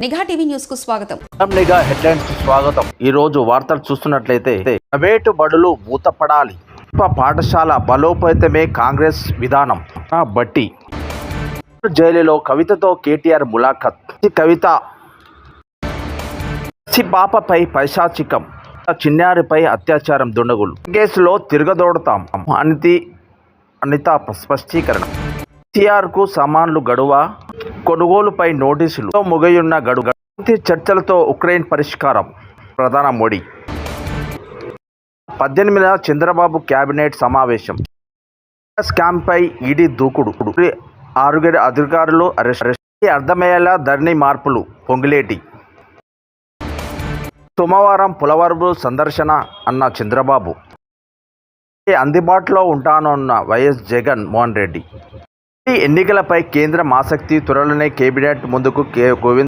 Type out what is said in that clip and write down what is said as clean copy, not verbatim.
నిఘా TV news కు స్వాగతం. నిఘా హెడ్లైన్స్ కు స్వాగతం. ఈ రోజు వార్తలు చూస్తున్నట్లయితే ప్రైవేటు బడులు మూతపడాలి, పాఠశాల బలోపేతమే కాంగ్రెస్ విధానం. బట్టి జైలులో కవితతో కేటీఆర్ ములాఖత్. కవిత పాపపై పైశాచికం, చిన్నారిపై అత్యాచారం దుండగులు కేసులో తిరగదోడతాం. అనిత స్పష్టీకరణ. కేసీఆర్ కు సామాన్లు గడువ, కొనుగోలుపై నోటీసులు ముగియున్న గడువు. చర్చలతో ఉక్రెయిన్ పరిష్కారం. ప్రధాని మోడీ 18న చంద్రబాబు కేబినెట్ సమావేశం. స్కామ్పై ఈడీ దూకుడు, 6 అధికారులు అరెస్ట్. అర్థమయ్యేలా ధరణి మార్పులు. పొంగులేటి సోమవారం పోలవరం సందర్శన అన్న చంద్రబాబు. అందుబాటులో ఉంటానన్న వైఎస్ జగన్ మోహన్ రెడ్డి. ఈ ఎన్నికలపై కేంద్రం ఆసక్తి. త్వరలోనే కేబినెట్ ముందుకు గోవింద్